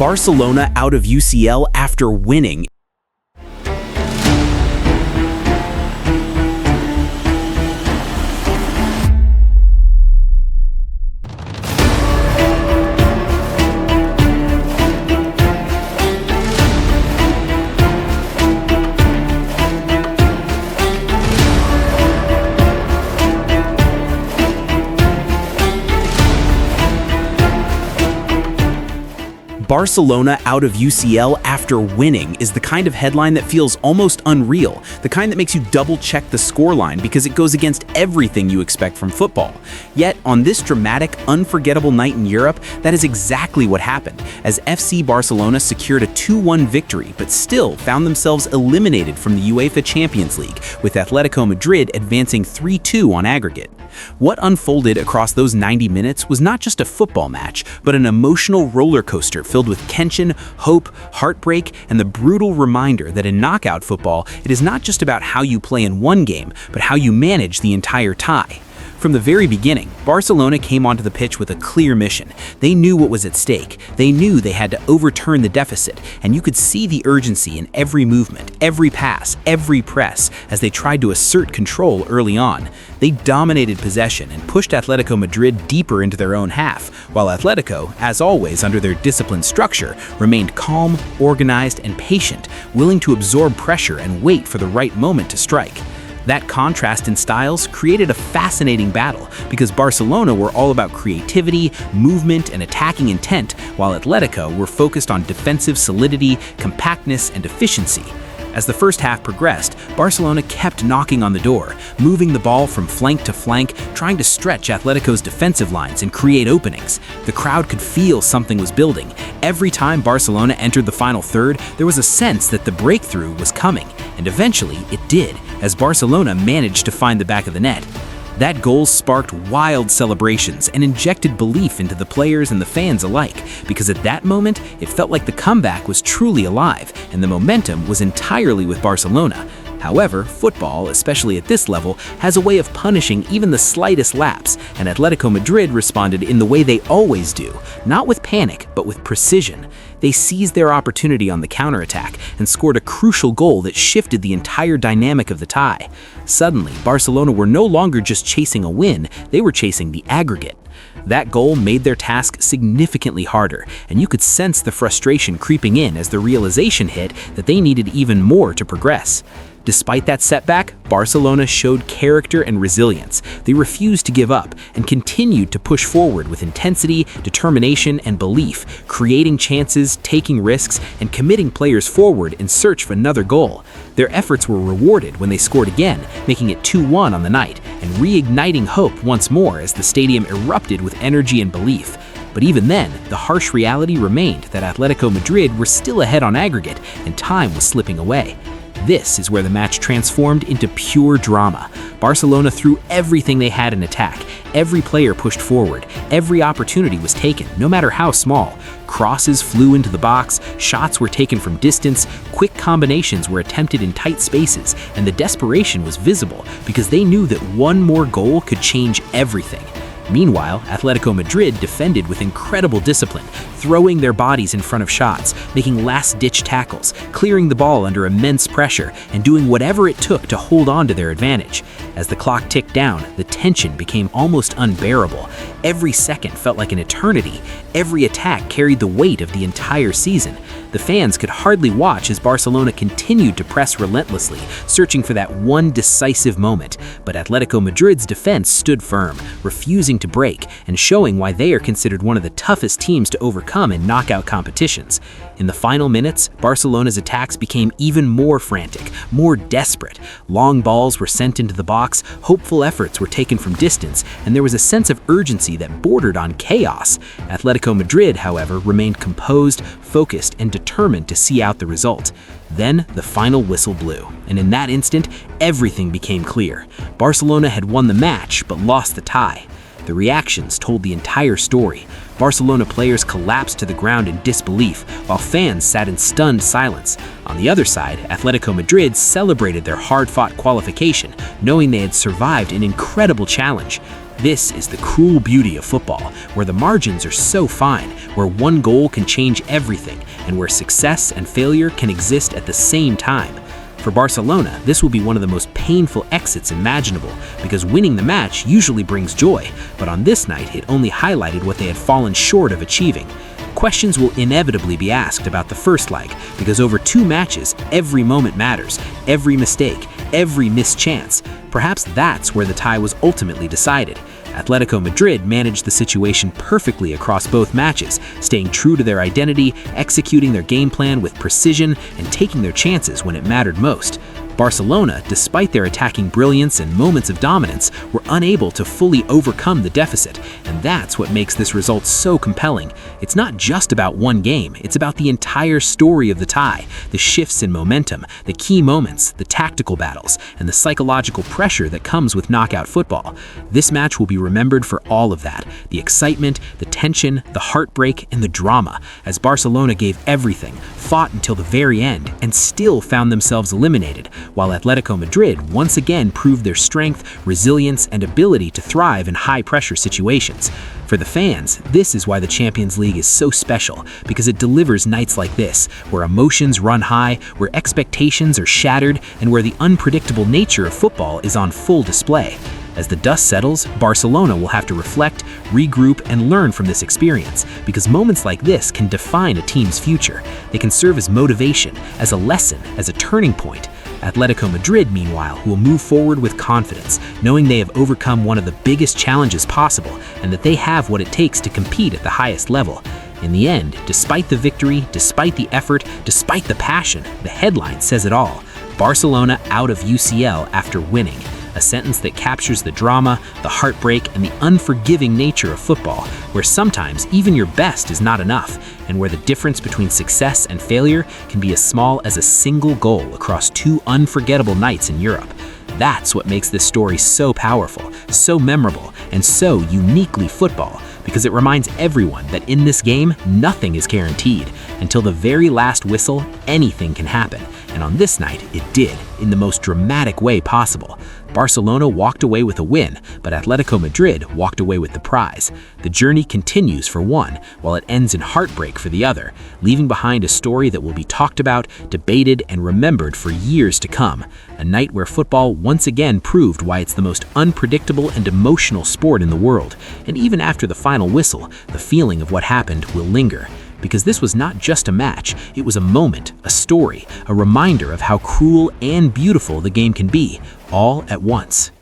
Barcelona out of UCL after winning. Barcelona out of UCL after winning is the kind of headline that feels almost unreal, the kind that makes you double-check the scoreline because it goes against everything you expect from football. Yet, on this dramatic, unforgettable night in Europe, that is exactly what happened, as FC Barcelona secured a 2-1 victory but still found themselves eliminated from the UEFA Champions League, with Atletico Madrid advancing 3-2 on aggregate. What unfolded across those 90 minutes was not just a football match, but an emotional roller coaster filled with tension, hope, heartbreak, and the brutal reminder that in knockout football, it is not just about how you play in one game, but how you manage the entire tie. From the very beginning, Barcelona came onto the pitch with a clear mission. They knew what was at stake. They knew they had to overturn the deficit, and you could see the urgency in every movement, every pass, every press, as they tried to assert control early on. They dominated possession and pushed Atletico Madrid deeper into their own half, while Atletico, as always under their disciplined structure, remained calm, organized, and patient, willing to absorb pressure and wait for the right moment to strike. That contrast in styles created a fascinating battle because Barcelona were all about creativity, movement, and attacking intent, while Atletico were focused on defensive solidity, compactness, and efficiency. As the first half progressed, Barcelona kept knocking on the door, moving the ball from flank to flank, trying to stretch Atletico's defensive lines and create openings. The crowd could feel something was building. Every time Barcelona entered the final third, there was a sense that the breakthrough was coming, and eventually it did, as Barcelona managed to find the back of the net. That goal sparked wild celebrations and injected belief into the players and the fans alike, because at that moment, it felt like the comeback was truly alive, and the momentum was entirely with Barcelona. However, football, especially at this level, has a way of punishing even the slightest lapse, and Atletico Madrid responded in the way they always do, not with panic, but with precision. They seized their opportunity on the counterattack and scored a crucial goal that shifted the entire dynamic of the tie. Suddenly, Barcelona were no longer just chasing a win, they were chasing the aggregate. That goal made their task significantly harder, and you could sense the frustration creeping in as the realization hit that they needed even more to progress. Despite that setback, Barcelona showed character and resilience. They refused to give up and continued to push forward with intensity, determination, and belief, creating chances, taking risks, and committing players forward in search of another goal. Their efforts were rewarded when they scored again, making it 2-1 on the night, and reigniting hope once more as the stadium erupted with energy and belief. But even then, the harsh reality remained that Atletico Madrid were still ahead on aggregate, and time was slipping away. This is where the match transformed into pure drama. Barcelona threw everything they had in attack. Every player pushed forward. Every opportunity was taken, no matter how small. Crosses flew into the box, shots were taken from distance, quick combinations were attempted in tight spaces, and the desperation was visible because they knew that one more goal could change everything. Meanwhile, Atletico Madrid defended with incredible discipline, throwing their bodies in front of shots, making last-ditch tackles, clearing the ball under immense pressure, and doing whatever it took to hold on to their advantage. As the clock ticked down, the tension became almost unbearable. Every second felt like an eternity. Every attack carried the weight of the entire season. The fans could hardly watch as Barcelona continued to press relentlessly, searching for that one decisive moment. But Atletico Madrid's defense stood firm, refusing to break, and showing why they are considered one of the toughest teams to overcome in knockout competitions. In the final minutes, Barcelona's attacks became even more frantic, more desperate. Long balls were sent into the box, hopeful efforts were taken from distance, and there was a sense of urgency that bordered on chaos. Atletico Madrid, however, remained composed, focused, and determined to see out the result. Then the final whistle blew, and in that instant, everything became clear. Barcelona had won the match, but lost the tie. The reactions told the entire story. Barcelona players collapsed to the ground in disbelief, while fans sat in stunned silence. On the other side, Atletico Madrid celebrated their hard-fought qualification, knowing they had survived an incredible challenge. This is the cruel beauty of football, where the margins are so fine, where one goal can change everything, and where success and failure can exist at the same time. For Barcelona, this will be one of the most painful exits imaginable, because winning the match usually brings joy, but on this night it only highlighted what they had fallen short of achieving. Questions will inevitably be asked about the first leg, because over 2 matches, every moment matters, every mistake, every missed chance. Perhaps that's where the tie was ultimately decided. Atletico Madrid managed the situation perfectly across both matches, staying true to their identity, executing their game plan with precision, and taking their chances when it mattered most. Barcelona, despite their attacking brilliance and moments of dominance, were unable to fully overcome the deficit, and that's what makes this result so compelling. It's not just about one game, it's about the entire story of the tie, the shifts in momentum, the key moments, the tactical battles, and the psychological pressure that comes with knockout football. This match will be remembered for all of that, the excitement, the tension, the heartbreak, and the drama, as Barcelona gave everything, fought until the very end, and still found themselves eliminated, while Atletico Madrid once again proved their strength, resilience, and ability to thrive in high-pressure situations. For the fans, this is why the Champions League is so special, because it delivers nights like this, where emotions run high, where expectations are shattered, and where the unpredictable nature of football is on full display. As the dust settles, Barcelona will have to reflect, regroup, and learn from this experience, because moments like this can define a team's future. They can serve as motivation, as a lesson, as a turning point. Atletico Madrid, meanwhile, will move forward with confidence, knowing they have overcome one of the biggest challenges possible and that they have what it takes to compete at the highest level. In the end, despite the victory, despite the effort, despite the passion, the headline says it all: Barcelona out of UCL after winning. A sentence that captures the drama, the heartbreak, and the unforgiving nature of football, where sometimes even your best is not enough, and where the difference between success and failure can be as small as a single goal across 2 unforgettable nights in Europe. That's what makes this story so powerful, so memorable, and so uniquely football, because it reminds everyone that in this game, nothing is guaranteed. Until the very last whistle, anything can happen. And on this night, it did, in the most dramatic way possible. Barcelona walked away with a win, but Atletico Madrid walked away with the prize. The journey continues for one, while it ends in heartbreak for the other, leaving behind a story that will be talked about, debated, and remembered for years to come. A night where football once again proved why it's the most unpredictable and emotional sport in the world. And even after the final whistle, the feeling of what happened will linger. Because this was not just a match, it was a moment, a story, a reminder of how cruel and beautiful the game can be, all at once.